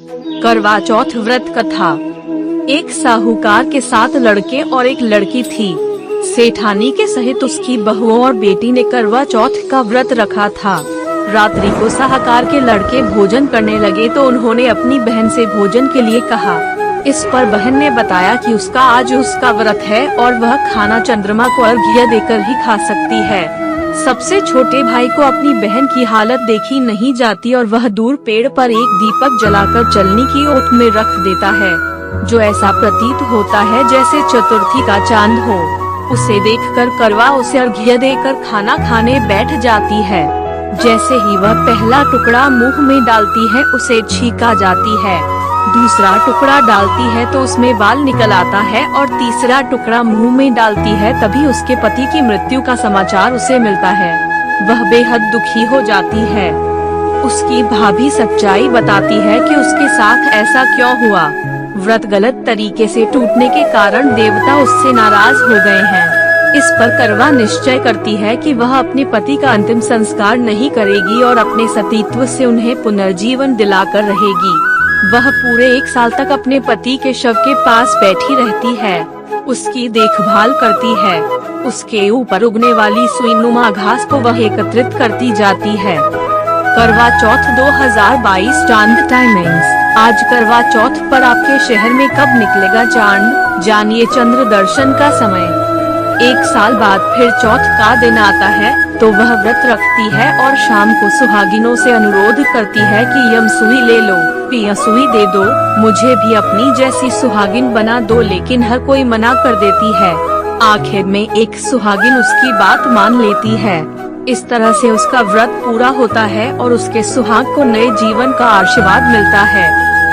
करवा चौथ व्रत कथा। एक साहूकार के 7 लड़के और एक लड़की थी। सेठानी के सहित उसकी बहुओं और बेटी ने करवा चौथ का व्रत रखा था। रात्रि को साहूकार के लड़के भोजन करने लगे तो उन्होंने अपनी बहन से भोजन के लिए कहा। इस पर बहन ने बताया कि आज उसका व्रत है और वह खाना चंद्रमा को अर्घ्य देकर ही खा सकती है। सबसे छोटे भाई को अपनी बहन की हालत देखी नहीं जाती और वह दूर पेड़ पर एक दीपक जलाकर चलनी की ओट में रख देता है, जो ऐसा प्रतीत होता है जैसे चतुर्थी का चांद हो। उसे देखकर करवा उसे अर्घ्य देकर खाना खाने बैठ जाती है। जैसे ही वह पहला टुकड़ा मुंह में डालती है उसे छींक आ जाती है। दूसरा टुकड़ा डालती है तो उसमें बाल निकल आता है और तीसरा टुकड़ा मुंह में डालती है तभी उसके पति की मृत्यु का समाचार उसे मिलता है। वह बेहद दुखी हो जाती है। उसकी भाभी सच्चाई बताती है कि उसके साथ ऐसा क्यों हुआ। व्रत गलत तरीके से टूटने के कारण देवता उससे नाराज हो गए हैं। इस पर करवा निश्चय करती है कि वह अपने पति का अंतिम संस्कार नहीं करेगी और अपने सतीत्व से उन्हें पुनर्जीवन दिलाकर रहेगी। वह पूरे 1 साल तक अपने पति के शव के पास बैठी रहती है, उसकी देखभाल करती है। उसके ऊपर उगने वाली सुईनुमा घास को वह एकत्रित करती जाती है। करवा चौथ 2022 चांद टाइमिंग्स। आज करवा चौथ पर आपके शहर में कब निकलेगा चांद, जानिए चंद्र दर्शन का समय। 1 साल बाद फिर चौथ का दिन आता है तो वह व्रत रखती है और शाम को सुहागिनों से अनुरोध करती है कि यम सुई ले लो, पिया सुई दे दो, मुझे भी अपनी जैसी सुहागिन बना दो, लेकिन हर कोई मना कर देती है। आखिर में एक सुहागिन उसकी बात मान लेती है। इस तरह से उसका व्रत पूरा होता है और उसके सुहाग को नए जीवन का आशीर्वाद मिलता है।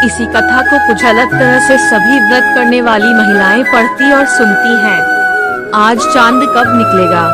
इसी कथा को कुछ अलग तरह से सभी व्रत करने वाली महिलाएं पढ़ती और सुनती हैं। आज चांद कब निकलेगा?